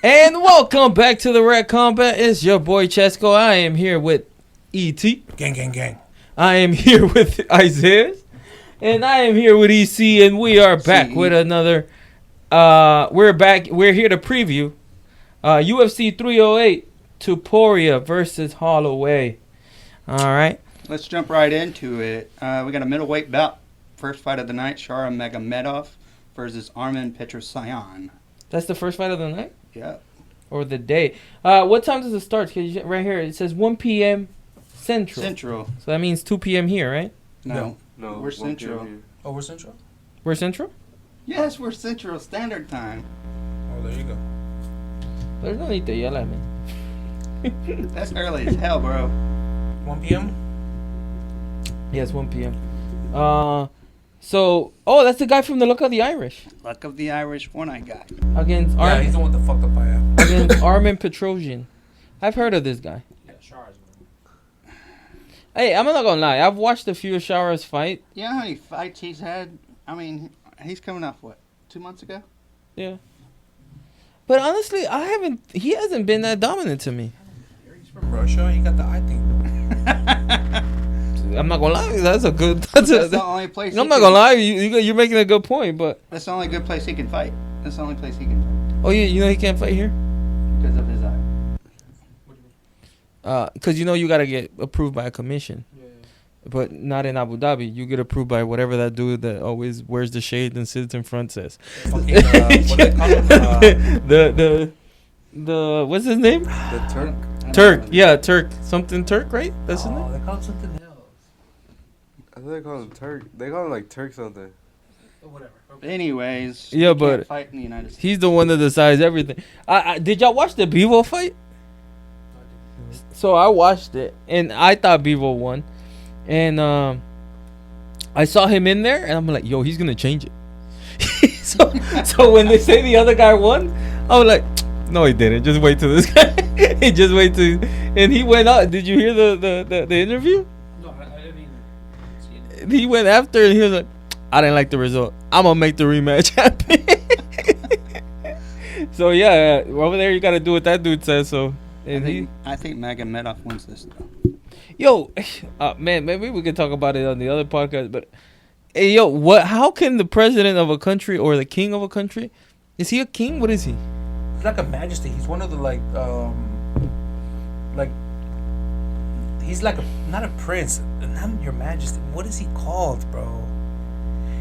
And welcome back to the Rec Combat. It's your boy Chesco. I am here with E.T. Gang, gang, gang. I am here with Isaiah. And I am here with EC. And we are back with another. We're back. We're here to preview UFC 308 Topuria versus Holloway. All right. Let's jump right into it. We got a middleweight bout. First fight of the night, Shara Magomedov versus Armen Petrosyan. That's the first fight of the night? Yeah. Or the day. What time does it start? Right here, it says 1 p.m. Central. So that means 2 p.m. here, right? No, we're Central. Oh, we're Central? We're Central? Yes, we're Central Standard Time. Oh, there you go. There's no need to yell at me. That's early as hell, bro. 1 p.m.? Yes, 1 p.m. That's the guy from the Luck of the Irish. Luck of the Irish, one-eyed guy. Against Yeah, he's the one that fucked up by against Armen Petrosyan. I've heard of this guy. Yeah, Shara's man. Hey, I'm not gonna lie. I've watched a few of Shara's fight. You know how many fights he's had? I mean, he's coming off, 2 months ago? Yeah. But honestly, he hasn't been that dominant to me. He's from Russia. He got the eye thing. I'm not gonna lie. That's the only place. I'm not gonna lie. You're making a good point, but that's the only good place he can fight. That's the only place he can fight. Oh, you know he can't fight here because of his eye. Because you gotta get approved by a commission. Yeah. But not in Abu Dhabi. You get approved by whatever that dude that always wears the shade and sits in front says. Fucking, what they call him? The what's his name? The Turk. Turk. Yeah, Turk. Something Turk, right? That's his name. They call him something else. I think they call him Turk. They call him like Turk something. Whatever. Anyways, yeah, he but can't fight in the United States. He's the one that decides everything. Did y'all watch the Bivol fight? So I watched it, and I thought Bivol won. And I saw him in there, and I'm like, yo, he's going to change it. so when they say the other guy won, I was like, no, he didn't. Just wait till this guy. He just wait till. And he went out. Did you hear the interview? No, I didn't even see it. He went after, and he was like, I didn't like the result. I'm going to make the rematch happen. So, yeah, over there, you got to do what that dude says. So, and I think Magomedov wins this, though. Yo, man, maybe we could talk about it on the other podcast. But, hey, yo, how can the president of a country or the king of a country, is he a king? What is he? He's like a majesty. He's one of the, he's like not a prince, not your majesty. What is he called, bro?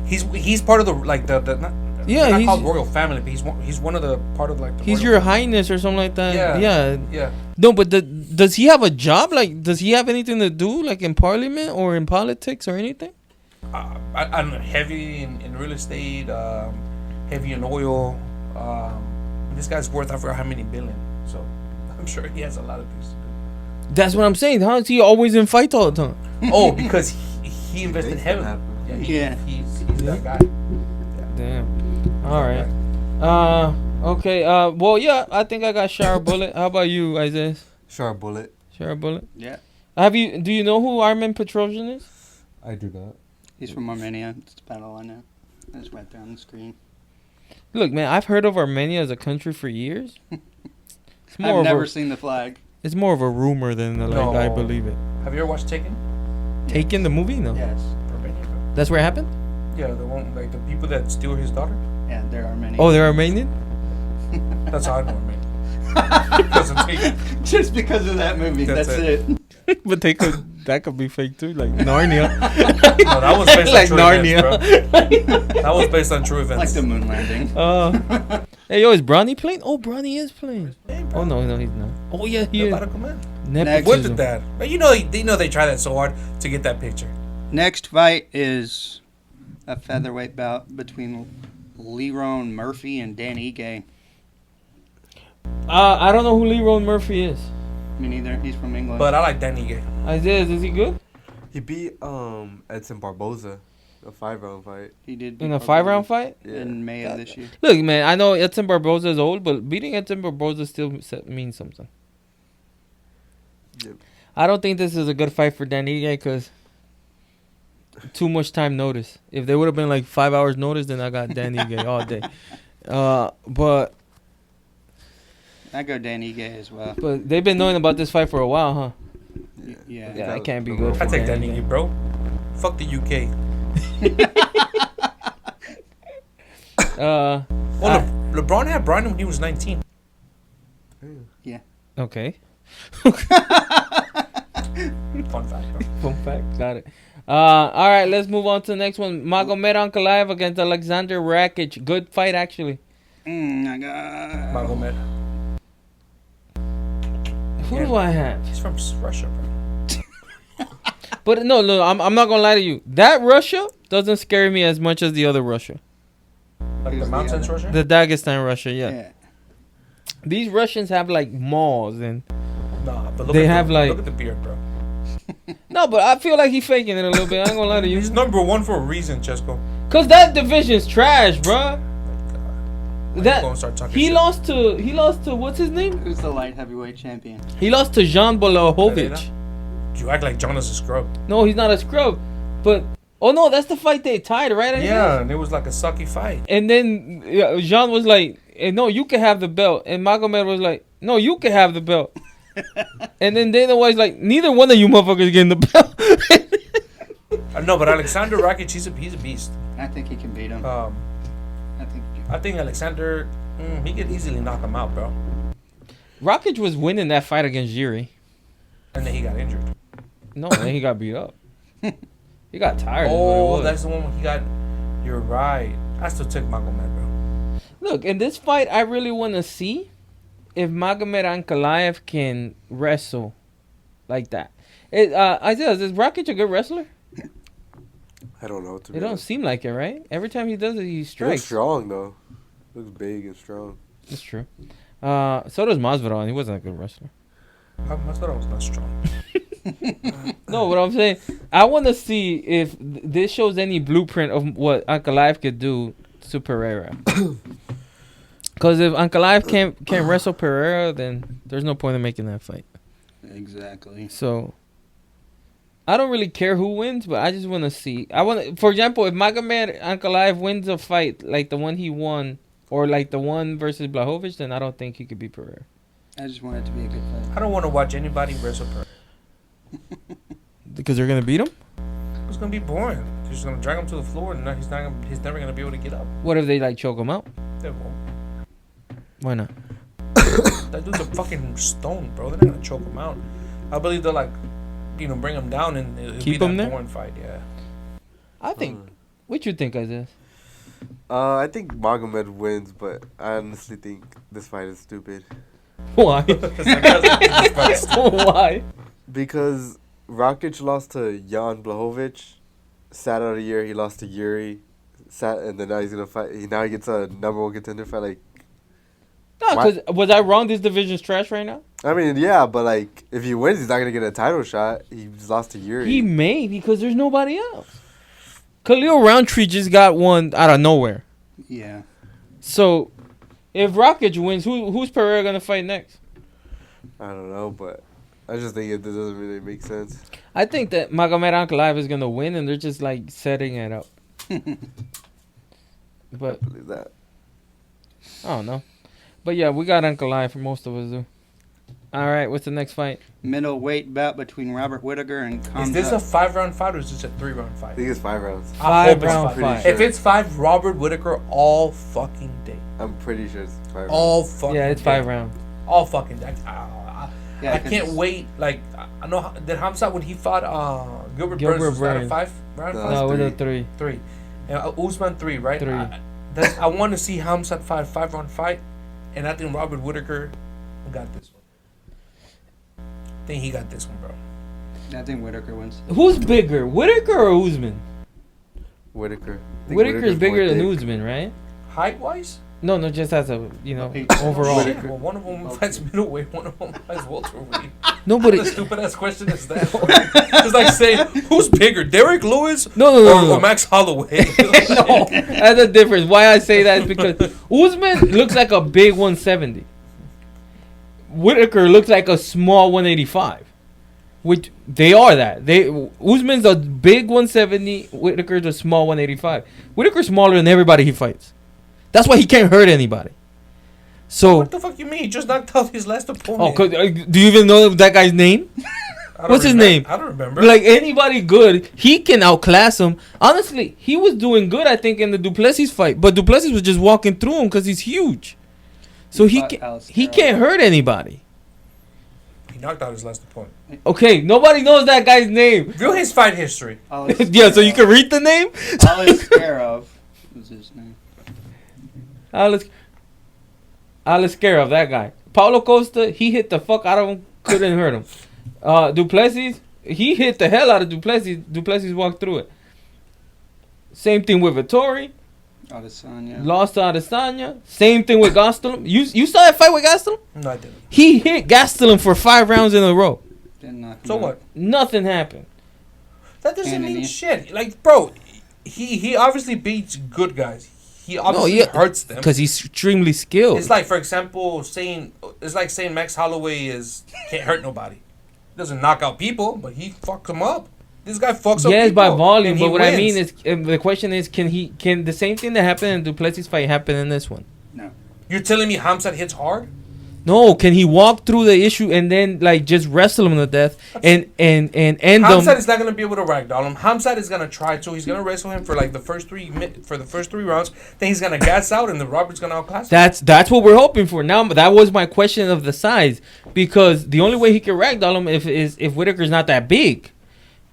He's part of the not called royal family, but he's one of the part of like the he's your highness or something like that. Yeah. No, but does he have a job? Like, does he have anything to do like in parliament or in politics or anything? I'm heavy in real estate, heavy in oil. This guy's worth I forgot how many billion, so I'm sure he has a lot of things to do. That's what I'm saying. How is he always in fights all the time? Oh, because he invested heavily. He's that guy. Damn. All right. Okay. Well, yeah. I think I got Shara Bullet. How about you, Isaiah? Shara Bullet. Shara Bullet. Yeah. Do you know who Armen Petrosyan is? I do not. He's from Armenia. It's about all I know. I just went there on the screen. Look, man. I've heard of Armenia as a country for years. I've never seen the flag. It's more of a rumor than I believe it. Have you ever watched Taken? Taken the movie? No. Yes. Armenia. That's where it happened? Yeah, the one the people that steal his daughter. Yeah, they're Armenian. Oh, they're Armenian? That's how I know Armenia. Because of Taken. Just because of that movie. That's it. But that could be fake too, like Narnia. No, that was based like on true Narnia. events, bro. That was based on true events. Like the moon landing. Hey, yo, is Bronny playing? Oh, Bronny is playing. Hey, Oh, no, he's not. Oh, yeah, he is. Next. What did that? But they try that so hard to get that picture. Next fight is a featherweight bout between Lerone Murphy and Dan Ige. I don't know who Lerone Murphy is. Me neither. He's from England. But I like Danny Gay. Isaiah, is he good? He beat Edson Barboza, a 5-round fight. He did In a 5-round fight? Yeah. in May of this year. Look, man, I know Edson Barboza is old, but beating Edson Barboza still means something. Yep. I don't think this is a good fight for Dan Ige because too much time notice. If they would have been like 5 hours notice, then I got Dan Ige all day. But I go Dan Ige as well. But they've been knowing about this fight for a while, huh? Yeah. Yeah, that can't be good. I take that nigga, bro. Fuck the UK. LeBron had Brian when he was 19. Yeah. Okay. Fun fact, bro. Fun fact. Got it. All right, let's move on to the next one. Magomed Ankalaev against Alexander Rakic. Good fight, actually. I got Magomed. Who do I have? He's from Russia, bro. But no, I'm not gonna lie to you. That Russia doesn't scare me as much as the other Russia. Like the mountains Russia? The Dagestan Russia, yeah. These Russians have like malls and Nah, but look at No, but I feel like he's faking it a little bit. I ain't gonna lie to you. He's number one for a reason, Chesko. Cause that division's trash, bro. He lost to what's his name? Who's the light heavyweight champion? He lost to Jan Blachowicz. You act like John is a scrub. No, he's not a scrub. But oh no, that's the fight they tied, right? Yeah, and it was like a sucky fight. And then Jean was like, "No, you can have the belt." And Magomed was like, "No, you can have the belt." And then Dana White's like, "Neither one of you motherfuckers getting the belt." No, but Alexander Rakic, he's a beast. I think he can beat him. I think Alexander, he could easily knock him out, bro. Rakic was winning that fight against Jiri. And then he got injured. No, then he got beat up. He got tired. Oh, that's the one where he got. You're right. I still took Magomed, bro. Look, in this fight, I really want to see if Magomed Ankalaev can wrestle like that. Isaiah, is Rakic a good wrestler? I don't know. It don't seem like it, right? Every time he does it, he He looks strikes. strong though. Looks big and strong. That's true. So does Masvidal. He wasn't a good wrestler. I thought I was not strong. No, what I'm saying, I want to see if this shows any blueprint of what Ankalaev could do to Pereira. Because if Ankalaev can't wrestle Pereira, then there's no point in making that fight. Exactly. So I don't really care who wins, but I just want to see. For example, if Magomed Ankalaev wins a fight like the one he won, or like the one versus Blachowicz, then I don't think he could beat Pereira. I just want it to be a good fight. I don't want to watch anybody wrestle Pereira. Because they're gonna beat him. It's gonna be boring. They're just gonna drag him to the floor, and he's never gonna be able to get up. What if they like choke him out? They won't. Why not? That dude's a fucking stone, bro. They're not gonna choke him out. I believe they'll bring him down and it'll keep be him that there. boring fight. Yeah. I think. What you think, Isaiah? I think Magomed wins, but I honestly think this fight is stupid. Why? Why? Because Rakic lost to Jan Blachowicz, sat out a year. He lost to Yuri, and then now he's gonna fight. Now he gets a number one contender fight. Like, No, because was I wrong? This division's trash right now. I mean, yeah, but like, if he wins, he's not gonna get a title shot. He's lost to Yuri. He may because there's nobody else. Khalil Roundtree just got one out of nowhere. Yeah. So, if Rakic wins, who's Pereira gonna fight next? I don't know, but I just think it doesn't really make sense. I think that Magomed Ankalaev is gonna win, and they're just like setting it up. But I believe that. I don't know. But yeah, we got Ankalaev for most of us, do. All right, what's the next fight? Middleweight bout between Robert Whittaker and Khamzat. Is this a 5-round fight or is this a 3-round fight? I think it's 5 rounds. Five-round fight. Sure. If it's 5, Robert Whittaker all fucking day. I'm pretty sure it's 5 rounds. All fucking Yeah, it's day. 5 rounds. All fucking day. Yeah, I can't wait. Like, I know, did Khamzat, when he fought Gilbert Burns, was that a 5-round fight? No, it was a 3. 3. And Usman 3, right? 3. I want to see Khamzat fight a 5-round fight, and I think Robert Whittaker got this one. I think he got this one, bro. I think Whittaker wins. Who's bigger, Whittaker or Usman? Whittaker. Whittaker's bigger than more Usman, right? Height-wise? No, just as a, overall. Oh, shit. Well, one of them fights middleweight, one of them fights welterweight. Nobody. What a stupid-ass question is that? It's like saying, who's bigger, Derek Lewis No. or Max Holloway? No, that's a difference. Why I say that is because Usman looks like a big 170. Whittaker looks like a small 185. Which they are that. Usman's a big 170. Whittaker's a small 185. Whittaker's smaller than everybody he fights. That's why he can't hurt anybody. So what the fuck you mean? He just knocked out his last opponent. Oh, do you even know that guy's name? What's his name? I don't remember. Like anybody good, he can outclass him. Honestly, he was doing good, I think, in the Duplessis fight, but Duplessis was just walking through him because he's huge. So he can't hurt anybody. He knocked out his last opponent. Okay, nobody knows that guy's name. View his fight history. Yeah, so you can read the name. Aliskerov was his name. Aliskerov, that guy. Paulo Costa, he hit the fuck out of him, couldn't hurt him. Duplessis, he hit the hell out of Duplessis. Duplessis walked through it. Same thing with Vittori. Adesanya. Lost to Adesanya. Same thing with Gastelum. You saw that fight with Gastelum? No, I didn't. He hit Gastelum for 5 rounds in a row. So what? Nothing happened. That doesn't mean shit. Like, bro, he obviously beats good guys. He obviously hurts them because he's extremely skilled. It's like, for example, saying Max Holloway can't hurt nobody. He doesn't knock out people, but he fucks them up. This guy fucks up people. Yes, by volume, but what wins. I mean is, the question is, can the same thing that happened in Duplessis fight happen in this one? No. You're telling me Khamzat hits hard? No, can he walk through the issue and then like just wrestle him to death and end him? Khamzat is not gonna be able to ragdoll him. Khamzat is gonna try to. He's gonna wrestle him for like the first three rounds. Then he's gonna gas out, and the Robert's gonna outclass him. That's what we're hoping for. Now that was my question of the size, because the only way he can ragdoll him if Whittaker's not that big,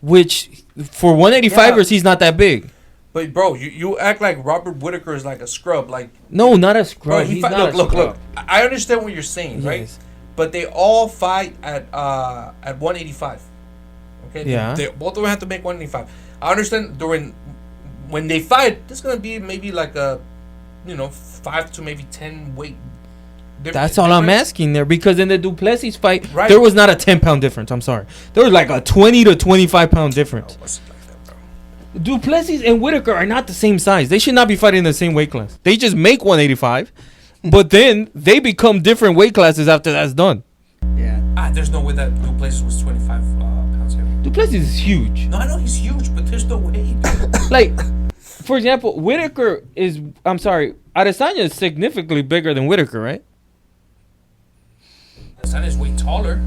which for 185ers he's not that big. But bro, you act like Robert Whittaker is like a scrub. Like no, not a scrub. Bro, he's not look. I understand what you're saying, right? But they all fight at 185. Okay. Yeah. They both of them have to make 185. I understand when they fight, there's gonna be maybe like a 5 to maybe 10 weight. That's all I'm asking there, because in the Duplessis fight, there was not a 10-pound difference. I'm sorry, there was like a 20 to 25-pound difference. Duplessis and Whittaker are not the same size. They should not be fighting in the same weight class. They just make 185, but then they become different weight classes after that's done. Yeah. There's no way that Duplessis was 25 pounds heavy. Duplessis is huge. No, I know he's huge, but there's no way. Like, for example, Whittaker is... I'm sorry. Adesanya is significantly bigger than Whittaker, right? Adesanya is way taller.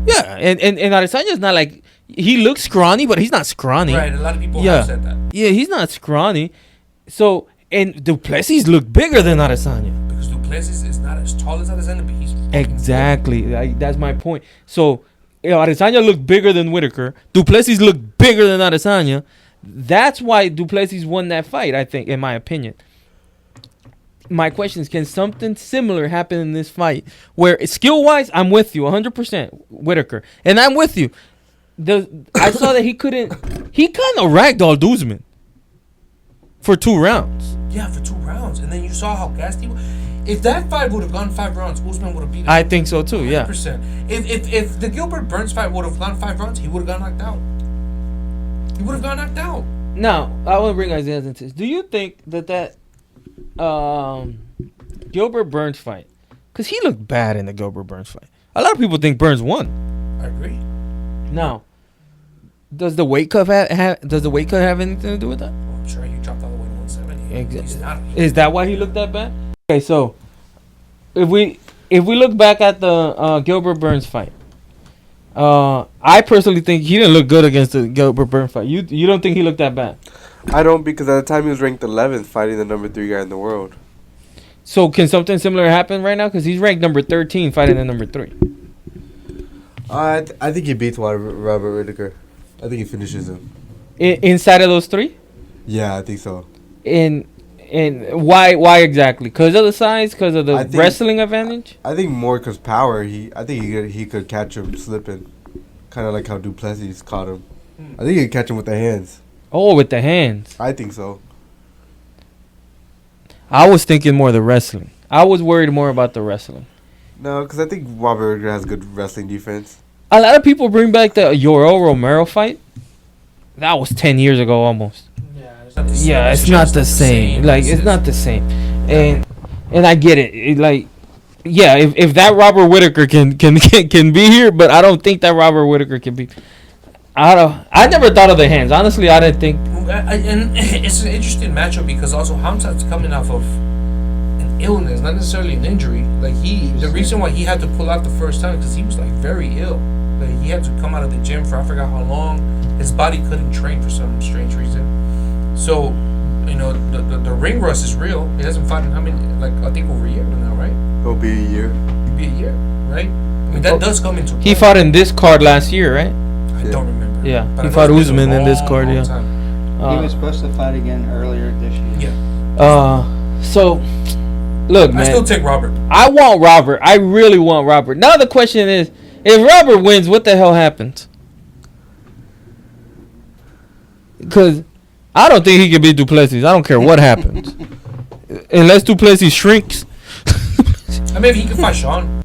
Yeah, and Adesanya is not like... He looks scrawny, but he's not scrawny. Right, a lot of people have said that. Yeah, he's not scrawny. So, and Duplessis look bigger than Adesanya. Because Duplessis is not as tall as Adesanya, but he's... Exactly. That's my point. So, Adesanya looked bigger than Whittaker. Duplessis looked bigger than Adesanya. That's why Duplessis won that fight, I think, in my opinion. My question is, can something similar happen in this fight? Where, skill-wise, I'm with you, 100%, Whittaker. And I'm with you. I saw that he kind of ragdolled Usman for 2 rounds. Yeah, for 2 rounds. And then you saw how gassed he was. If that fight would have gone 5 rounds, Usman would have beat him. I think so too, 100%. Yeah. If the Gilbert Burns fight would have gone 5 rounds, he would have got knocked out. Now, I want to bring Isaiah into this. Do you think that Gilbert Burns fight, because he looked bad in the Gilbert Burns fight. A lot of people think Burns won. I agree. Now, does the weight cut have anything to do with that? Well, I'm sure he dropped all the way to 170. Exactly. Is that why he looked that bad? Okay, so if we look back at the Gilbert Burns fight, I personally think he didn't look good against the Gilbert Burns fight. You don't think he looked that bad? I don't, because at the time he was ranked 11th, fighting the number 3 guy in the world. So can something similar happen right now? Because he's ranked number 13, fighting the number 3. I think he beats Robert Whittaker. I think he finishes him. Inside of those 3? Yeah, I think so. And why exactly? Because of the size? Because of the wrestling advantage? I think more because power. I think he could catch him slipping, kind of like how Duplessis caught him. I think he could catch him with the hands. Oh, with the hands. I think so. I was thinking more of the wrestling. I was worried more about the wrestling. No, because I think Robert Whittaker has good wrestling defense. A lot of people bring back the Yoel Romero fight. That was 10 years ago almost. Yeah, it's not the same. Like, it's not the same. And I get it. If that Robert Whittaker can be here, but I don't think that Robert Whittaker can be. I never thought of the hands. Honestly, I didn't think. And it's an interesting matchup because also Khamzat's coming off of an illness, not necessarily an injury. Like the reason why he had to pull out the first time because he was like very ill. Like he had to come out of the gym for I forgot how long. His body couldn't train for some strange reason. So, you know, the ring rust is real. He hasn't fought in how many? Like I think over a year now, right? It'll be a year. It'll be a year, right? I mean that does come into play. He fought in this card last year, right? I don't remember. Yeah, But he I know fought it's been a Usman in this long, card. long Yeah. time. He was supposed to fight again earlier this year. Yeah. So, look, man. I still take Robert. I want Robert. I really want Robert. Now the question is, if Robert wins, what the hell happens? Because I don't think he can beat Duplessis. I don't care what happens. Unless Duplessis shrinks. I mean, he can fight Sean.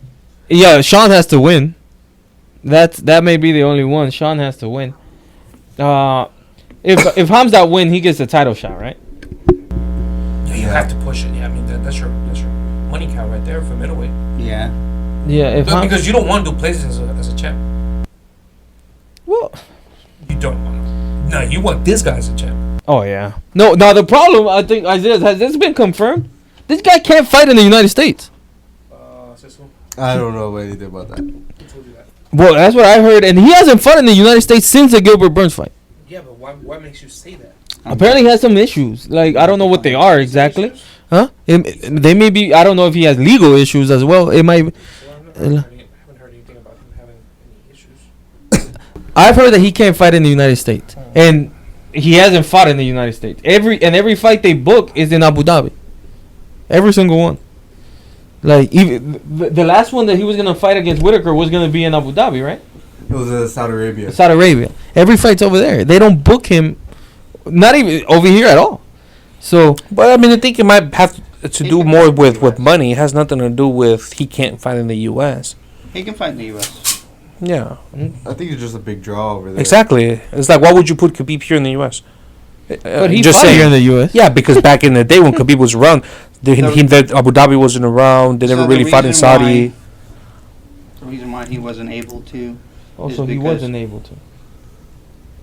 Yeah, Sean has to win. That may be the only one. Sean has to win. If Khamzat win, he gets a title shot, right? Yeah, you have to push it. Yeah, I mean that's your money cow right there for middleweight. Yeah. Yeah, Because you don't want Duplessis as a champ. Well, You don't want him. No, you want this guy as a champ. oh yeah. No, now the problem I think Isaiah has this been confirmed? This guy can't fight in the United States. Cecil, I don't know anything about that. who told you that? Well, that's what I heard, and he hasn't fought in the United States since the Gilbert Burns fight. Yeah, but why makes you say that? Apparently, he has some issues. Like I don't know what they are exactly. Huh? They may be. I don't know if he has legal issues as well. It might. Well, I haven't heard anything about him having any issues. I've heard that he can't fight in the United States, and he hasn't fought in the United States. Every fight they book is in Abu Dhabi. Every single one. Like even the last one that he was gonna fight against Whittaker was gonna be in Abu Dhabi, right? It was Saudi Arabia. Saudi Arabia. Every fight's over there. They don't book him, not even over here at all. So, But I mean, I think it might have to do more with money. It has nothing to do with he can't fight in the U.S. He can fight in the U.S. Yeah, I think it's just a big draw over there. exactly. It's like, why would you put Khabib here in the U.S.? but he just fought saying. here in the U.S. Yeah, because back in the day when Khabib was around, Abu Dhabi wasn't around. They never So really the fought in reason Saudi. The reason why he wasn't able to, Also, is he because- wasn't able to.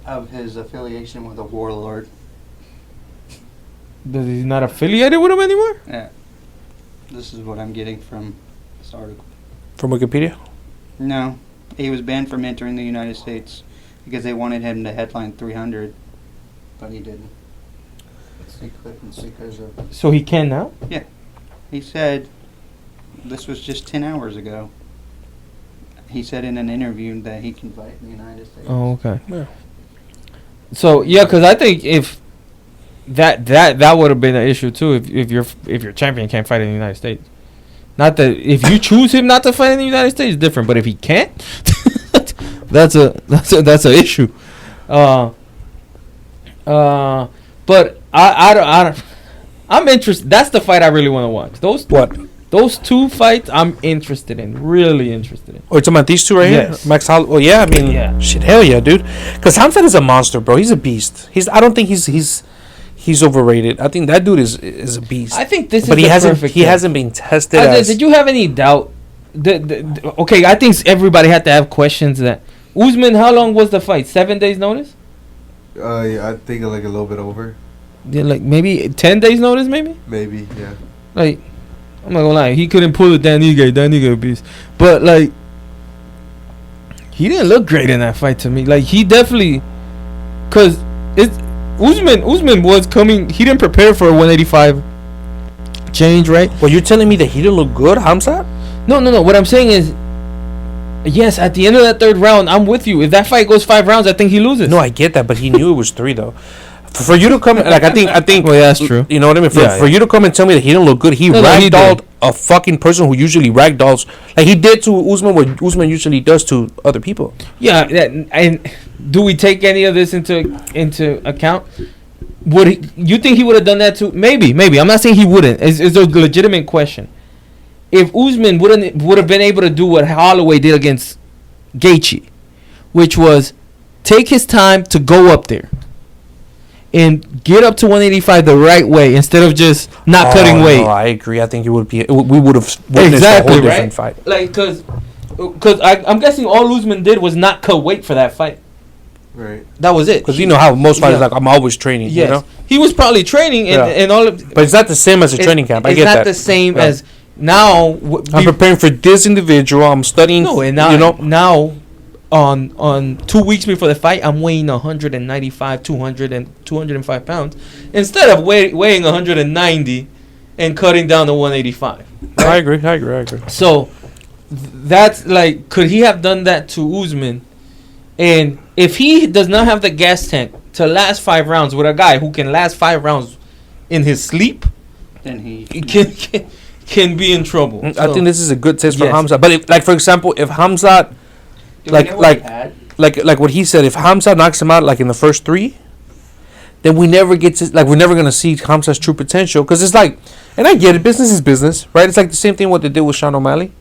of his affiliation with a warlord. Does he's not affiliated with him anymore? Yeah. This is what I'm getting from this article. From Wikipedia? No, he was banned from entering the United States because they wanted him to headline 300, but he didn't. He couldn't because of. So he can now? He said this was just 10 hours ago. He said in an interview that he can fight in the United States. Oh, okay. Yeah. So yeah, because I think if that would have been an issue too if your champion can't fight in the United States. Not that if you choose him not to fight in the United States, it's different. But if he can't, that's a issue. But I'm interested. That's the fight I really want to watch. Those two fights I'm interested in. Really interested in. Oh, you're talking about these two right Yes. here? Max Holloway. Well, yeah, I mean, Yeah. shit, hell yeah, dude. Because Khamzat is a monster, bro. He's a beast. I don't think he's overrated. I think that dude is a beast. I think this but is he the perfect thing. hasn't been tested. Did you have any doubt? Okay, I think everybody had to have questions. That Usman, how long was the fight? 7 days notice? Yeah, I think like a little bit over. Yeah, like maybe 10 days notice, maybe. Maybe, yeah. Like, I'm not gonna lie, he couldn't pull it. Dan Ige a beast, but like, he didn't look great in that fight to me. Like, he definitely, cause it's Usman was coming. He didn't prepare for a 185 change, right? Well, you're telling me that he didn't look good, Khamzat? No. What I'm saying is, yes, at the end of that third round, I'm with you. If that fight goes 5 rounds, I think he loses. No, I get that, but he knew it was 3 though. For you to come, like I think. Well, yeah, that's true. You know what I mean? For you to come and tell me that he didn't look good, he No, he ragdolled did. a fucking person who usually ragdolls, like he did to Usman what Usman usually does to other people. Yeah, and do we take any of this into account? You think he would have done that too? Maybe. I'm not saying he wouldn't. It's a legitimate question. If Usman would have been able to do what Holloway did against Gaethje, which was take his time to go up there and get up to 185 the right way instead of just not cutting weight. No, I agree. I think we would have witnessed a whole different fight. Like, because I'm guessing all Usman did was not cut weight for that fight. Right. That was it. Because you know how most fighters like, I'm always training. Yes. You know? He was probably training and all of. But it's not the same as a training camp. I get that. It's not the same as now. I'm preparing for this individual. I'm studying. No, and now now on 2 weeks before the fight, I'm weighing 195, 205 pounds instead of weighing 190 and cutting down to 185. Right? I agree. So that's like, could he have done that to Usman? And if he does not have the gas tank to last 5 rounds with a guy who can last 5 rounds in his sleep, then he can be in trouble. I think this is a good test for Khamzat. But if, like, for example, if Khamzat, like what he said, if Khamzat knocks him out like in the first 3, then we never get to, like, we're never gonna see Khamzat's true potential, because it's like, and I get it, business is business, right? It's like the same thing what they did with Sean O'Malley.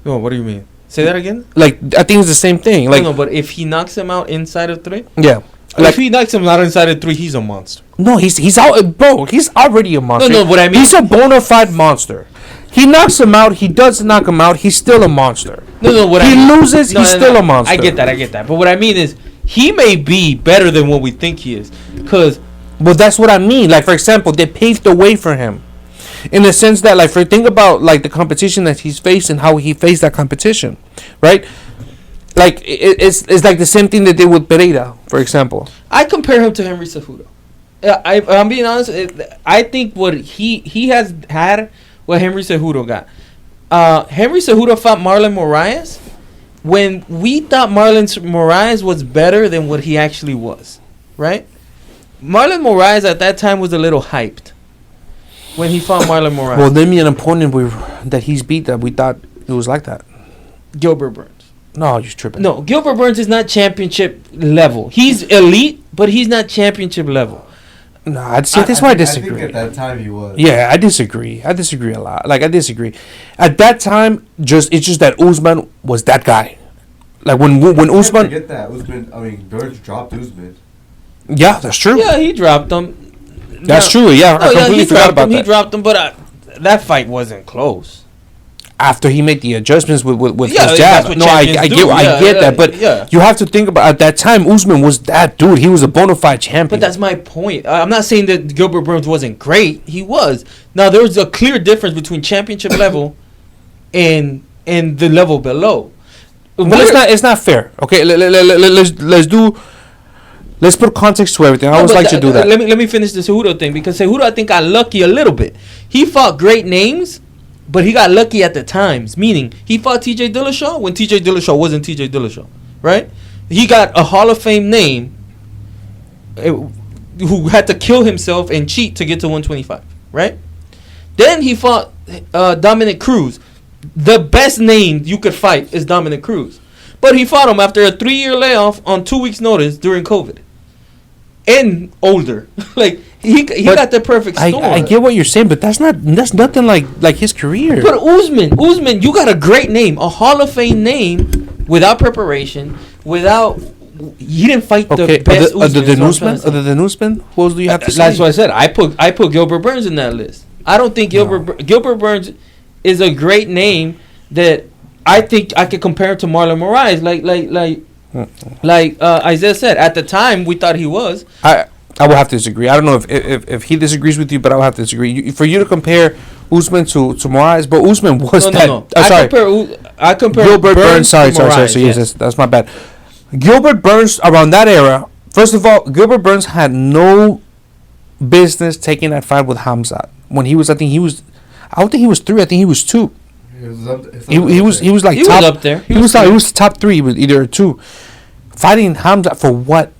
No, what do you mean? Say that again. Like, I think it's the same thing. Like, no, but if he knocks him out inside of 3, yeah. Like, if he knocks him out inside of 3, he's a monster. No, he's out, bro. He's already a monster. No, what I mean, he's a bona fide monster. He knocks him out. He doesn't knock him out. He's still a monster. No, what he I mean, loses. He's still a monster. I get that. But what I mean is, he may be better than what we think he is. Well, that's what I mean. Like, for example, they paved the way for him, in the sense that, like, think about like the competition that he's faced and how he faced that competition, right? Like, it's like the same thing they did with Pereira, for example. I compare him to Henry Cejudo. I'm being honest. I think what he has had, what Henry Cejudo got. Henry Cejudo fought Marlon Moraes when we thought Marlon Moraes was better than what he actually was, right? Marlon Moraes at that time was a little hyped when he fought Marlon Moraes. Well, name me an opponent that he's beat that we thought it was like that. Gilbert Burns. No, you're tripping. No, Gilbert Burns is not championship level. He's elite, but he's not championship level. No, that's why I disagree. I think at that time he was. Yeah, I disagree. I disagree a lot. Like, I disagree. At that time, it's just that Usman was that guy. Like, when Usman... Forget that. Burns dropped Usman. Yeah, that's true. Yeah, he dropped him. That's true. Yeah, I completely forgot about that. He dropped him, but that fight wasn't close. After he made the adjustments with his jab. No, I get that. But you have to think about, at that time, Usman was that dude. He was a bona fide champion. But that's my point. I'm not saying that Gilbert Burns wasn't great. He was. Now, there was a clear difference between championship level and the level below. But it's not fair. Okay, let's put context to everything. I always like to do that. Let me finish the Cejudo thing, because Cejudo, I think, got lucky a little bit. He fought great names, but he got lucky at the times. Meaning, he fought T.J. Dillashaw when T.J. Dillashaw wasn't T.J. Dillashaw, right? He got a Hall of Fame name who had to kill himself and cheat to get to 125, right? Then he fought Dominic Cruz. The best name you could fight is Dominic Cruz. But he fought him after a 3-year layoff on 2 weeks' notice during COVID. And older. Like, he got the perfect storm. I get what you're saying, but that's nothing like his career. But Usman, you got a great name, a Hall of Fame name, without preparation, he didn't fight the best Usman. Other than Usman, who else do you have to say? That's what I said. I put Gilbert Burns in that list. I don't think Gilbert Burns is a great name that I think I could compare to Marlon Moraes. Like Isaiah said, at the time we thought he was. I will have to disagree. I don't know if he disagrees with you, but I will have to disagree. For you to compare Usman to Moraes, but Usman was No. I compare Gilbert Burns. Sorry. Moraes, So yes, that's my bad. Gilbert Burns around that era. First of all, Gilbert Burns had no business taking that fight with Khamzat when he was. I don't think he was 3. I think he was 2. He was like top up there. He was top 3. He was either 2. Fighting Khamzat for what?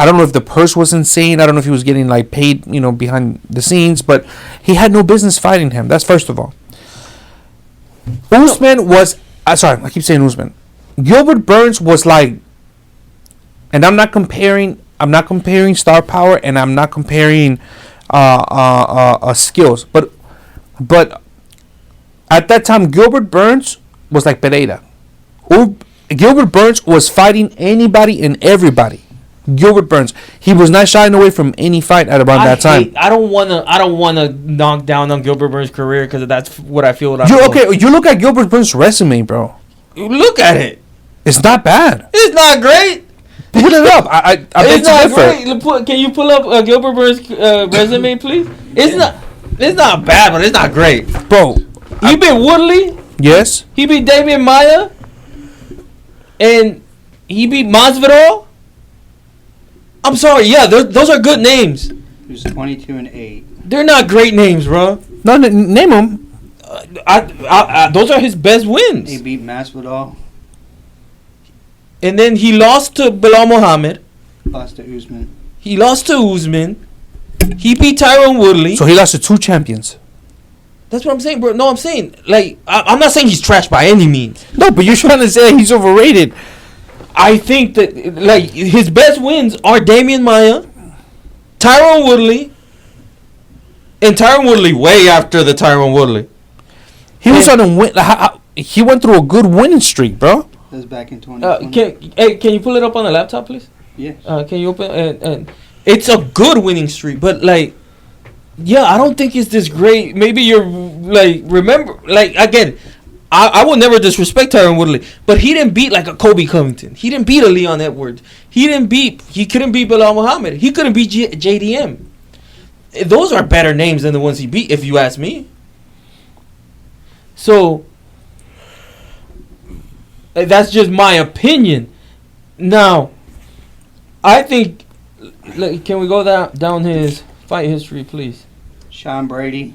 I don't know if the purse was insane. I don't know if he was getting like paid, behind the scenes. But he had no business fighting him. That's first of all. Usman was. Sorry, I keep saying Usman. Gilbert Burns was like, and I'm not comparing star power, and I'm not comparing skills, but at that time, Gilbert Burns was like Pereira. Gilbert Burns was fighting anybody and everybody. Gilbert Burns, he was not shying away from any fight at around that time. I don't wanna knock down on Gilbert Burns' career because that's what I feel. You look at Gilbert Burns' resume, bro. Look at it. It's not bad. It's not great. Pull it up. I beg It's to not differ. great. Can you pull up Gilbert Burns' resume, please? It's not bad, but it's not great. Bro, He beat Woodley. yes. He beat Damian Maia. And he beat Masvidal. I'm sorry. Yeah, those are good names. He was 22-8. They're not great names, bro. No, name them. Those are his best wins. He beat Masvidal. And then he lost to Bilal Muhammad. Lost to Usman. He lost to Usman. He beat Tyron Woodley. So he lost to 2 champions. That's what I'm saying, bro. No, I'm saying, like, I'm not saying he's trash by any means. No, but you're trying to say he's overrated. I think that, like, his best wins are Damian Maia, Tyron Woodley, and Tyron Woodley way after the Tyron Woodley. He was on a win. He went through a good winning streak, bro. That was back in 2020. Can you pull it up on the laptop, please? Yes. Can you open and it's a good winning streak, but like, yeah, I don't think it's this great. Maybe you're like remember like again. I will never disrespect Tyron Woodley, but he didn't beat like a Kobe Covington. He didn't beat a Leon Edwards. He couldn't beat Bilal Muhammad. He couldn't beat JDM. Those are better names than the ones he beat, if you ask me. So that's just my opinion. Now, I think. Can we go down his fight history, please? Sean Brady.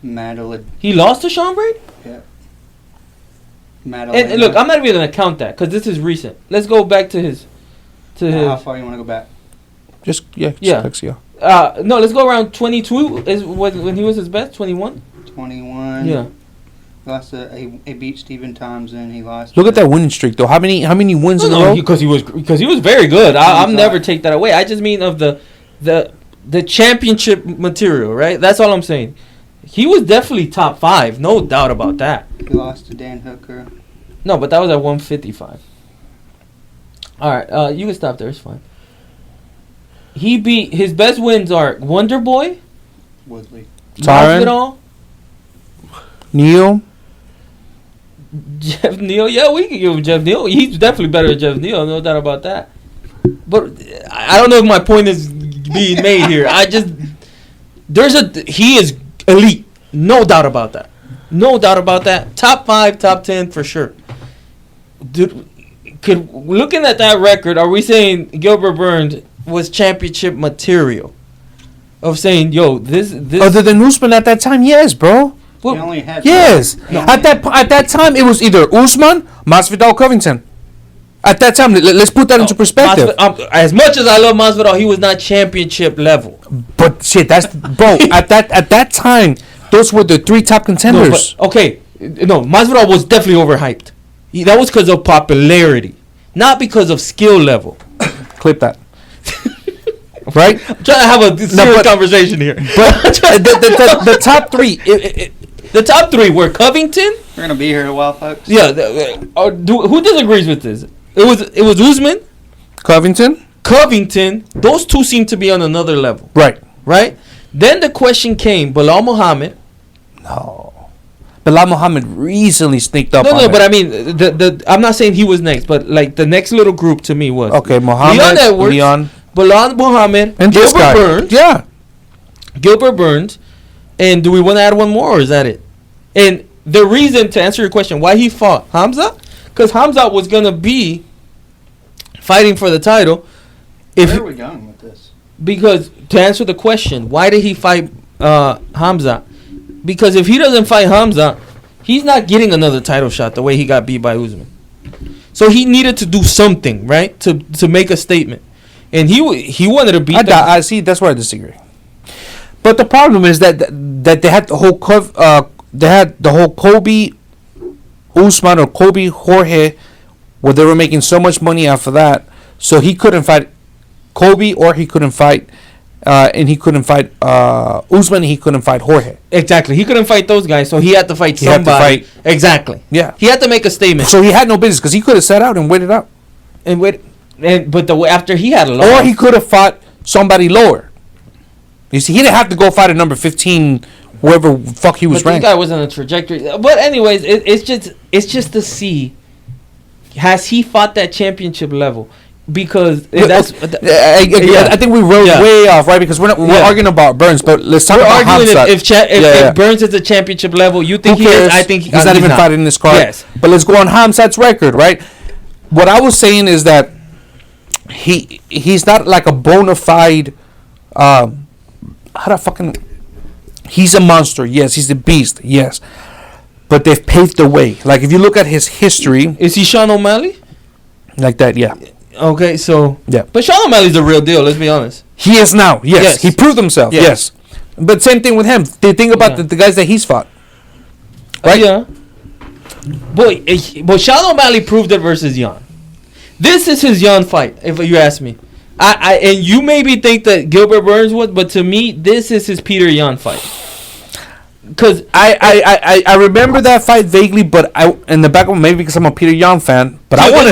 Madeline. He lost to Sean Brady? Yeah. Madeline. And look, I'm not even going to count that because this is recent. Let's go back to his. How far you want to go back? Just Yeah. No, let's go around 22 is when he was his best. 21. 21. Yeah. He beat Stephen Thompson. He lost. Look at that winning streak, though. How many wins in a row? Because he was very good. I'm never take that away. I just mean of the championship material, right? That's all I'm saying. He was definitely top 5, no doubt about that. He lost to Dan Hooker. No, but that was at 155. All right, you can stop there. It's fine. He beat his best wins are Wonder Boy, Woodley, Masvidal, Neal, Jeff Neal. Yeah, we can give him Jeff Neal. He's definitely better than Jeff Neal, no doubt about that. But I don't know if my point is being made here. He is elite, no doubt about that. No doubt about that. Top 5, top 10 for sure. Dude, looking at that record, are we saying Gilbert Burns was championship material? Of saying, yo, this other than Usman at that time, yes, bro. He only had yes. No. At that time, it was either Usman, Masvidal, Covington. At that time, let's put that into perspective. As much as I love Masvidal, he was not championship level. But shit, that's bro. at that time, those were the 3 top contenders. No, Masvidal was definitely overhyped. That was because of popularity, not because of skill level. Clip that. Right? I'm trying to have a serious conversation here. But the top 3, the top 3 were Covington. We're gonna be here a while, folks. Yeah. Who disagrees with this? It was Usman, Covington. Those 2 seem to be on another level. Right. Then the question came: Bilal Muhammad. No. Bilal Muhammad recently sneaked up. No, but I mean, I'm not saying he was next, but like the next little group to me was Muhammad, Leon Edwards, Leon, Bilal Muhammad, and Gilbert Burns. Yeah. Gilbert Burns. And do we want to add one more, or is that it? And the reason, to answer your question, why he fought Khamzat, because Khamzat was going to be fighting for the title. Where are we going with this? Because, to answer the question, why did he fight Khamzat? Because if he doesn't fight Khamzat, he's not getting another title shot the way he got beat by Usman. So he needed to do something, right, to make a statement. And he wanted to beat I see, that's where I disagree. But the problem is that they had the whole Kobe Usman or Kobe Jorge, where they were making so much money off of that, so he couldn't fight Kobe, or he couldn't fight, and he couldn't fight Usman. He couldn't fight Jorge. Exactly, he couldn't fight those guys, so he had to fight somebody. Exactly. Yeah, he had to make a statement. So he had no business because he could have sat out and waited out. After he had a loss, or he could have fought somebody lower. You see, he didn't have to go fight at number 15, wherever fuck he was ranked. This guy was on a trajectory. But anyways, it's just to see Has he fought that championship level? Because I think we rode way off, right? Because we're arguing about Burns, but let's talk about Khamzat. If Burns is a championship level, you think he is? I think he's not even fighting in this card. Yes. But let's go on Khamzat's record, right? What I was saying is that he's not like a bona fide. He's a monster. Yes, he's a beast. Yes, but they've paved the way. Like if you look at his history, is he Sean O'Malley? Like that, yeah. Okay, so yeah, but Sean O'Malley's the real deal. Let's be honest. He is now. Yes, he proved himself. Yes, but same thing with him. They think about the guys that he's fought, right? Yeah. But Sean O'Malley proved it versus Jan. This is his Jan fight, if you ask me. I and you maybe think that Gilbert Burns would, but to me, this is his Peter Yan fight. Because I remember that fight vaguely, but in the back of maybe because I'm a Peter Yan fan, but I want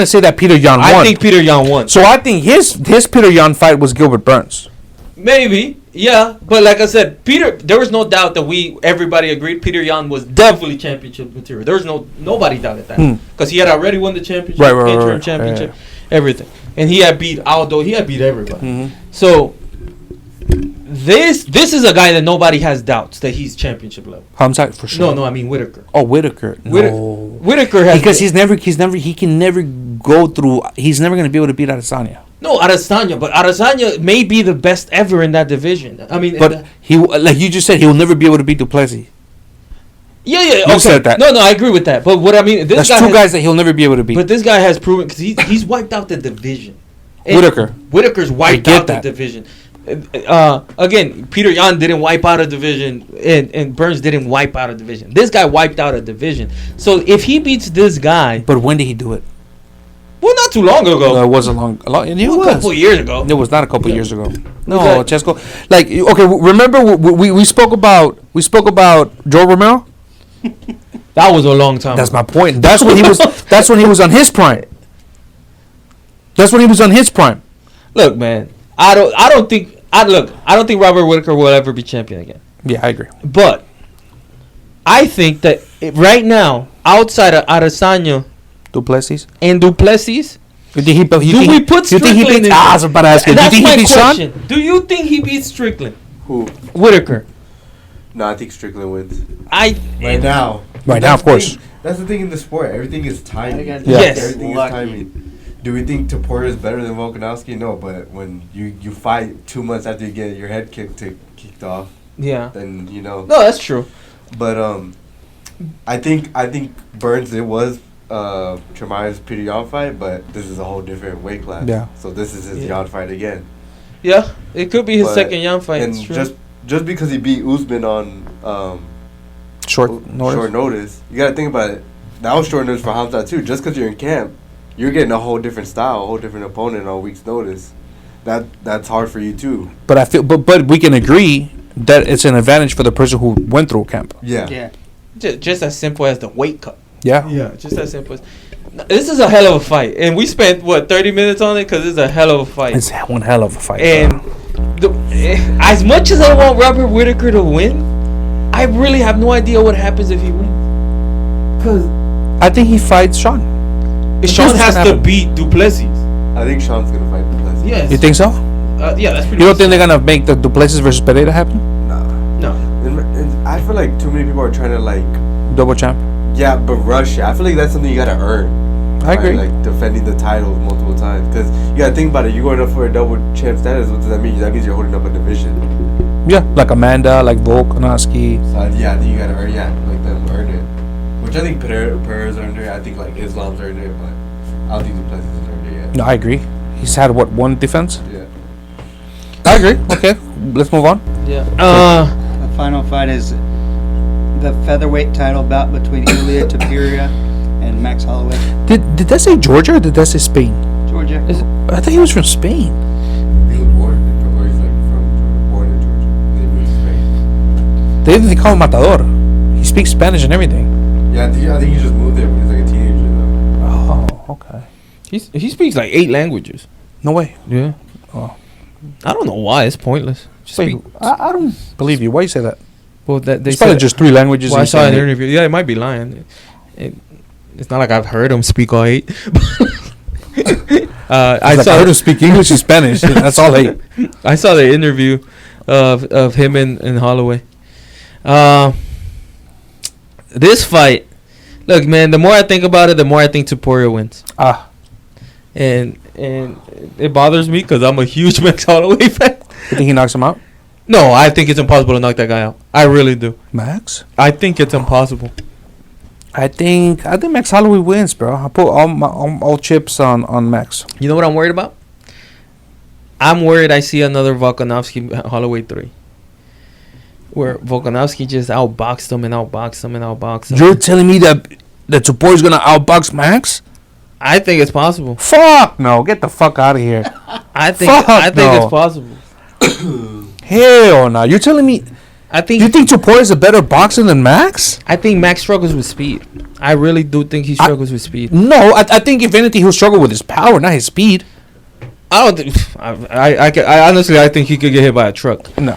to say that Peter Yan won. I think Peter Yan won. So I think his Peter Yan fight was Gilbert Burns. Maybe, yeah, but like I said, there was no doubt that everybody agreed Peter Yan was definitely championship material. There was nobody doubted that because he had already won the championship, interim championship, everything, and he had beat Aldo. He had beat everybody. Mm-hmm. So. This is a guy that nobody has doubts that he's championship level. Khamzat for sure. No, I mean Whittaker. Oh, Whittaker. No. Whittaker has because he can never go through. He's never going to be able to beat Adesanya. No, but Adesanya may be the best ever in that division. I mean, but he like you just said, he will never be able to beat Duplessis. Yeah. Okay. You said that. No, I agree with that. But what I mean, that's two guys that he'll never be able to beat. But this guy has proven because he's wiped out the division. Whittaker's wiped out the division. Again, Peter Yan didn't wipe out a division, and Burns didn't wipe out a division. This guy wiped out a division. So if he beats this guy, but when did he do it? Well, not too long ago. No, it wasn't long. A couple of years ago. It was not a couple of years ago. No, Chesco. Like okay, remember we spoke about Joe Romero. That was a long time. That's my point. That's when he was. That's when he was on his prime. Look, man. I don't think Robert Whittaker will ever be champion again. Yeah, I agree. But I think that right now, outside of Adesanya, Duplessis, you think he beats Sean? Do you think he beats Strickland? Who? Whittaker. No, I think Strickland wins. Right now, of course. That's the thing in the sport. Everything is timing. Yes. Everything is timing. Do we think Topuria is better than Volkanovski? No, but when you fight 2 months after you get your head kicked off, then you know. No, that's true. But I think Burns, it was Chimaev's Peter Yan fight, but this is a whole different weight class. Yeah. So this is his Yan fight again. Yeah, it could be his second Yan fight. And just because he beat Usman on short notice, you gotta think about it. That was short notice for Khamzat too. Just because you're in camp, you're getting a whole different style, a whole different opponent on a week's notice. That's hard for you too. But I feel, but we can agree that it's an advantage for the person who went through camp. Yeah. Just as simple as the weight cut. Yeah. Yeah. Just as simple as. This is a hell of a fight, and we spent 30 minutes on it because it's a hell of a fight. It's one hell of a fight. And as much as I want Robert Whittaker to win, I really have no idea what happens if he wins. Because I think he fights Sean. Sean has to beat Duplessis. I think Sean's gonna fight Duplessis. Yes. You think so? Yeah, that's pretty. You don't think they're gonna make the Duplessis versus Pereira happen? No. I feel like too many people are trying to double champ. Yeah, but rush it. I feel like that's something you gotta earn. I agree. Like defending the title multiple times, because you gotta think about it. You're going up for a double champ status. What does that mean? That means you're holding up a division. Yeah, like Amanda, like Volkanovski. So I think you gotta earn. Yeah, like them earn it. Which I think Pereira's earned it. I think like Islam's earned it, but I don't think Duplessis has earned it yet. No, I agree. He's had one defense? Yeah. I agree. Okay, let's move on. Yeah. The final fight is the featherweight title bout between Ilia Topuria and Max Holloway. Did that say Georgia or did that say Spain? Georgia. I thought he was from Spain. He was born in Georgia. He's like born in Georgia. He moved to Spain. They call him Matador. He speaks Spanish and everything. Yeah, I think he just moved there when he was like a teenager though. Oh, okay. He speaks like 8 languages. No way. Yeah. Oh. I don't know why. It's pointless. Wait, I don't believe you. Why you say that? Well, that they it's probably just 3 languages. Well, I saw an interview. Yeah, it might be lying. It's not like I've heard him speak all 8. I heard him speak English and Spanish. That's all 8. I saw the interview of him and Holloway. This fight, look, man. The more I think about it, the more I think Topuria wins. And it bothers me because I'm a huge Max Holloway fan. You think he knocks him out? No, I think it's impossible to knock that guy out. I really do. Max? I think it's impossible. I think Max Holloway wins, bro. I put all chips on Max. You know what I'm worried about? I'm worried I see another Volkanovski Holloway 3. Where Volkanovski just outboxed him. You're telling me that Topuria's gonna outbox Max? I think it's possible. Fuck no! Get the fuck out of here. I think it's possible. Hell no! You're telling me? You think Topuria's a better boxer than Max? I think Max struggles with speed. I really do think he struggles with speed. No, I think if anything, he'll struggle with his power, not his speed. I don't think. I honestly, I think he could get hit by a truck. No.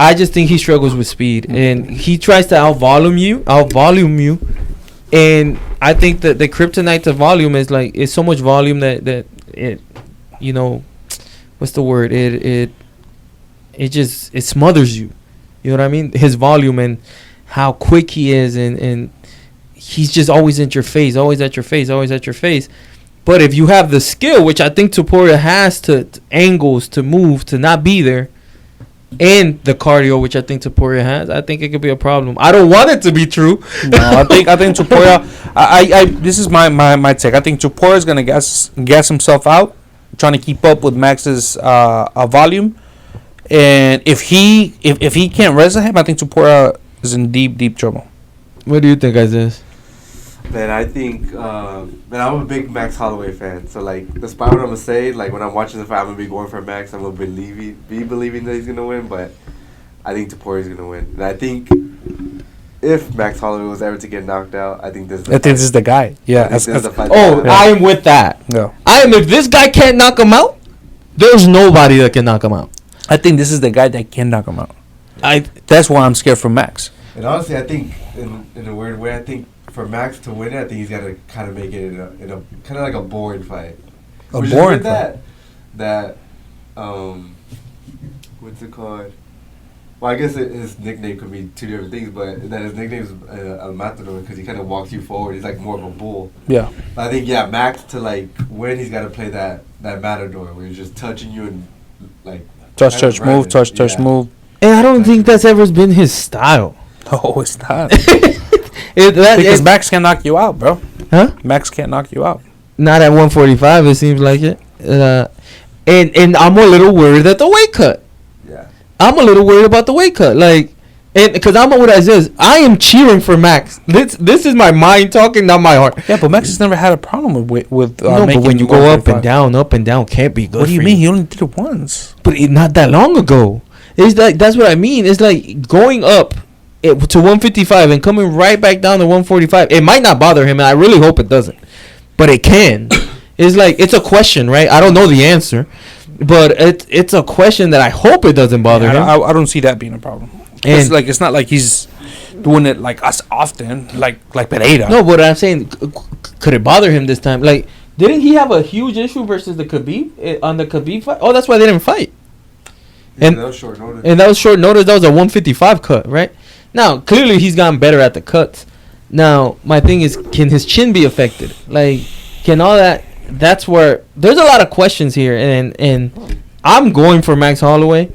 I just think he struggles with speed, and he tries to outvolume you, and I think that the kryptonite to volume is like it's so much volume that it, you know, what's the word? It smothers you. You know what I mean? His volume and how quick he is, and he's just always at your face. But if you have the skill, which I think Topuria has, to angles, to move, to not be there, and the cardio, which I think Topuria has, I think it could be a problem. I don't want it to be true. No, I think Topuria. This is my take. I think Topuria is gonna gas himself out, trying to keep up with Max's volume, and if he can't wrestle him, I think Topuria is in deep trouble. What do you think, Isaiah? Man, I think, I'm a big Max Holloway fan. So, like, despite what I'm going to say, like, when I'm watching the fight, I'm going to be going for Max. I'm going to be believing that he's going to win, but I think Topuria's going to win. And I think if Max Holloway was ever to get knocked out, I think this is the guy. Yeah. I am with that. No. If this guy can't knock him out, there's nobody that can knock him out. I think this is the guy that can knock him out. That's why I'm scared for Max. And honestly, I think, in a weird way, I think for Max to win it, I think he's got to kind of make it in a kind of like a boring fight. A boring fight? That what's it called? Well, I guess his nickname could be two different things, but that his nickname is El Matador because he kind of walks you forward. He's like more of a bull. Yeah. But I think, Max to like win, he's got to play that Matador where he's just touching you and like touch, move, touch, move. And I don't think that's ever been his style. No, it's not. Because Max can knock you out, bro. Huh? Max can't knock you out. Not at 145, it seems like it. And I'm a little worried at the weight cut. Yeah. I'm a little worried about the weight cut. Like, and because I'm what I says, I am cheering for Max. This is my mind talking, not my heart. Yeah, but Max has never had a problem with no, but when you go up and down, can't be good. What do you mean? He only did it once. But not that long ago. It's like that's what I mean. It's like going up to 155 and coming right back down to 145. It might not bother him, and I really hope it doesn't, but it can. It's like it's a question, right? I don't know the answer, but it's a question that I hope it doesn't bother him. I don't see that being a problem. And it's not like he's doing it like us often, like Pereira. No, but I'm saying, could it bother him this time? Like, didn't he have a huge issue versus the Khabib on the Khabib fight? Oh, that's why they didn't fight. And that was short notice. And that was short notice. That was a 155 cut, right? Now, clearly he's gotten better at the cuts. Now, my thing is, can his chin be affected? Like, can all that? That's where there's a lot of questions here, and I'm going for Max Holloway.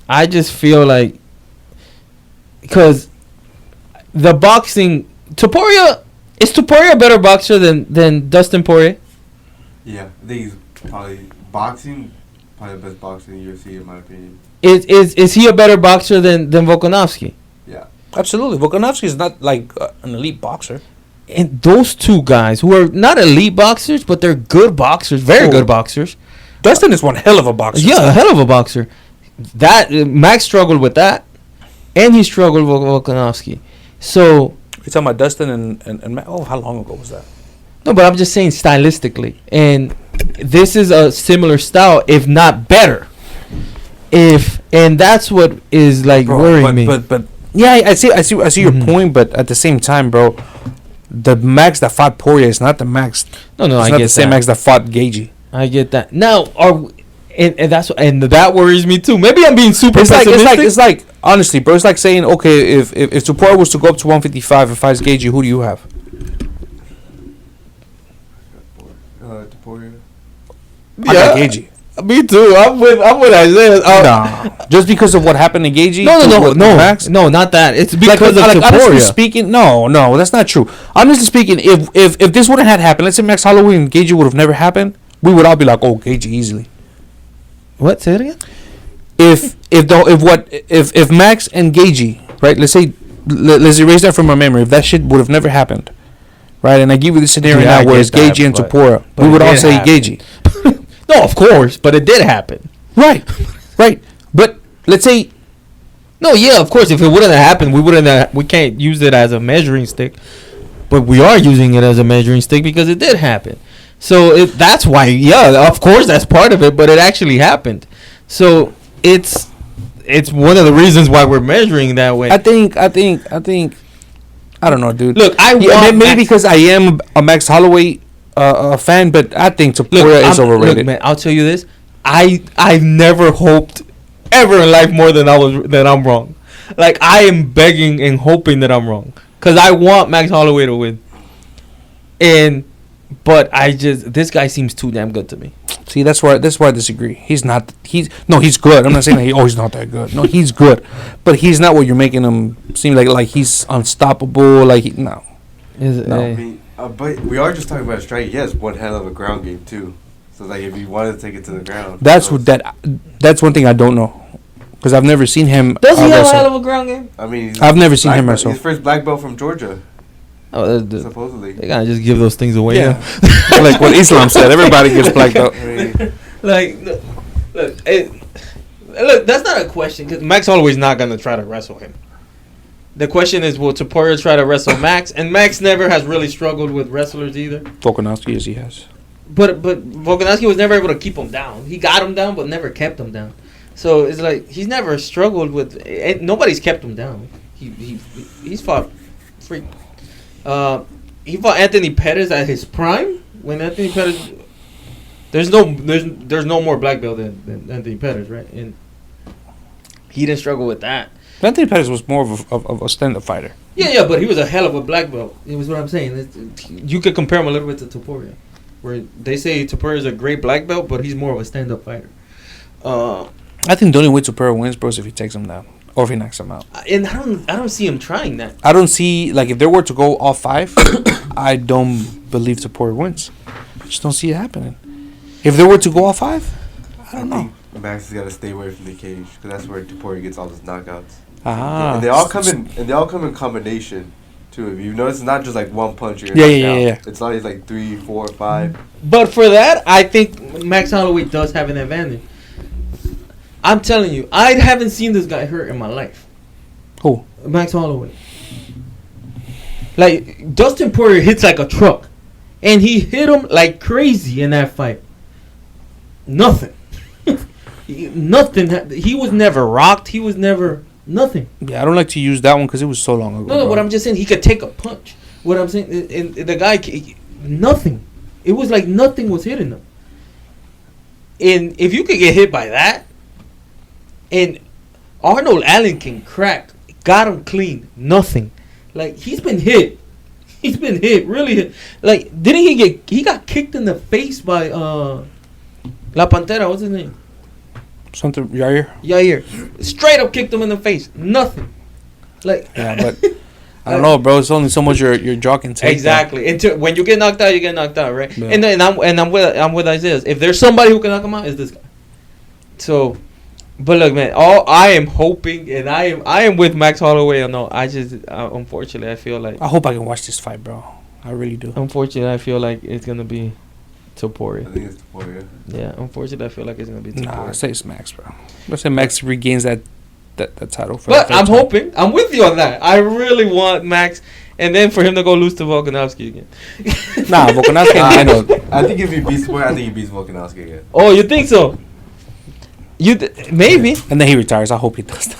I just feel like because the boxing, Topuria a better boxer than Dustin Poirier? Yeah, I think he's probably the best boxer in the UFC in my opinion. Is he a better boxer than Volkanovski? Yeah, absolutely. Volkanovski is not like an elite boxer. And those two guys who are not elite boxers, but they're good boxers, very good boxers. Dustin is one hell of a boxer. Yeah, a hell of a boxer. That Max struggled with that, and he struggled with Volkanovski. So you're talking about Dustin and Max? Oh, how long ago was that? No, but I'm just saying stylistically, and this is a similar style, if not better. And that's what is like worrying me. But yeah, I see your point, but at the same time, bro, The Max that fought Poirier is not the Max. No, it's I not get the same that. Max that fought Gaethje. I get that. Now, and that worries me too. Maybe I'm being super It's pessimistic. like honestly, bro. It's like saying, okay, if Topuria was to go up to 155 and fights Gaethje, who do you have? Topuria. I got Gaethje. Me too. I'm with Isaiah. Nah, just because of what happened to Gaethje. No, not that. It's because of honestly Topuria. speaking, no, that's not true. Honestly speaking, if this wouldn't have happened, let's say Max Holloway and Gaethje would have never happened, we would all be like, oh, Gaethje easily. What? Say it again. If Max and Gaethje, right? Let's erase that from our memory. If that shit would have never happened, right? And I give you the scenario now where it's Gaethje and Topuria, we would all say Gaethje. No, of course, but it did happen. Right. But let's say, no, yeah, of course. If it wouldn't have happened, we can't use it as a measuring stick. But we are using it as a measuring stick because it did happen. So that's why, yeah, of course, that's part of it. But it actually happened. So it's one of the reasons why we're measuring that way. I think. I don't know, dude. Look, maybe because I am a Max Holloway fan, but I think Topuria is overrated. Look, man, I'll tell you this: I've never hoped ever in life more than I'm wrong. Like, I am begging and hoping that I'm wrong because I want Max Holloway to win. But this guy seems too damn good to me. See, that's why I disagree. He's good. I'm not saying that he's not that good. No, he's good, but he's not what you're making him seem like he's unstoppable. No. I mean, but we are just talking about striking. He has one hell of a ground game too. So like, if he wanted to take it to the ground, that's one thing I don't know, because I've never seen him. Does he have a hell of a ground game? I mean, I've never seen him wrestle. He's first black belt from Georgia. Oh, supposedly. They gotta just give those things away. Yeah. Like what Islam said, everybody gets black belt. Like, look, that's not a question because Max Holloway's not gonna try to wrestle him. The question is, will Topuria try to wrestle Max? And Max never has really struggled with wrestlers either. Volkanovski, yes, he has. But Volkanovski was never able to keep him down. He got him down, but never kept him down. So it's like he's never struggled with. Nobody's kept him down. He's fought freak. He fought Anthony Pettis at his prime. When Anthony Pettis, there's no more black belt than Anthony Pettis, right? And he didn't struggle with that. Anthony Pettis was more of a stand-up fighter. Yeah, but he was a hell of a black belt. It was what I'm saying. You could compare him a little bit to Topuria, where they say Topuria is a great black belt, but he's more of a stand-up fighter. I think the only way Topuria wins, bro, is if he takes him down or if he knocks him out. And I don't see him trying that. I don't see, like, if they were to go all five, I don't believe Topuria wins. I just don't see it happening. If they were to go all five, I don't know. Max has got to stay away from the cage because that's where Topuria gets all his knockouts. Ah, and they all come in combination too. If you notice, it's not just like one punch. Yeah. It's always like 3, 4, 5. But for that, I think Max Holloway does have an advantage. I'm telling you, I haven't seen this guy hurt in my life. Who? Max Holloway. Like, Dustin Poirier hits like a truck, and he hit him like crazy in that fight. Nothing. Nothing. He was never rocked. He was never nothing. Yeah, I don't like to use that one because it was so long ago. No, what I'm just saying, he could take a punch. What I'm saying, and the guy, nothing. It was like nothing was hitting him. And if you could get hit by that, and Arnold Allen can crack, got him clean, nothing. Like, he's been hit. He's been hit, really hit. Like, he got kicked in the face by La Pantera, what's his name? Something, Yair. Straight up kicked him in the face. Nothing. Like, yeah, but I don't know, bro. It's only so much your jaw can take. Exactly. Until when you get knocked out, you get knocked out, right? Yeah. And I'm with Isaiah. If there's somebody who can knock him out, it's this guy. So, but look, man. I am hoping, and I am with Max Holloway. No, I just unfortunately I feel like I hope I can watch this fight, bro. I really do. Unfortunately, I feel like it's gonna be Topuria. I think it's Topuria. Yeah, unfortunately, I feel like it's gonna be Topuria. Nah, I say it's Max, bro. I say Max regains that title. But I'm hoping. I'm with you on that. I really want Max, and then for him to go lose to Volkanovski again. Nah, Volkanovski. I know. I think if he beats Topuria, I think he beats Volkanovski again. Oh, you think so? Maybe. And then he retires. I hope he does.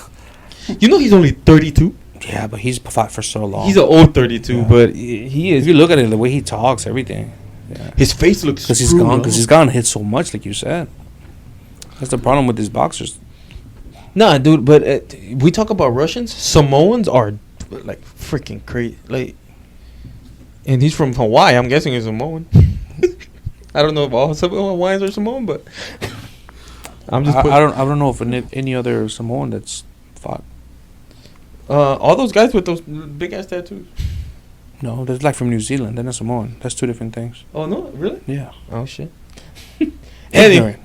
You know he's only 32. Yeah, but he's fought for so long. He's an old 32, but he is. If you look at it, the way he talks, everything. Yeah. His face looks because he's gone hit so much, like you said. That's the problem with these boxers. Nah, dude, but we talk about Russians. Samoans are like freaking crazy. Like, and he's from Hawaii. I'm guessing he's Samoan. I don't know if all Hawaiians are Samoan, but I'm just. I don't know if any other Samoan that's fought. All those guys with those big ass tattoos. No, that's like from New Zealand. They're not Samoan. That's two different things. Oh no, really? Yeah. Oh shit. Ignorant.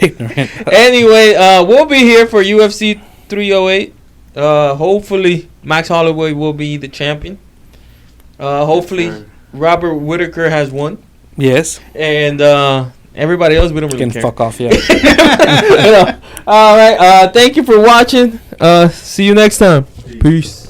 Ignorant. Anyway, we'll be here for UFC 308. Hopefully, Max Holloway will be the champion. Hopefully, Robert Whittaker has won. Yes. And everybody else, we don't really care. Fuck off, yeah. All right. Thank you for watching. See you next time. Peace.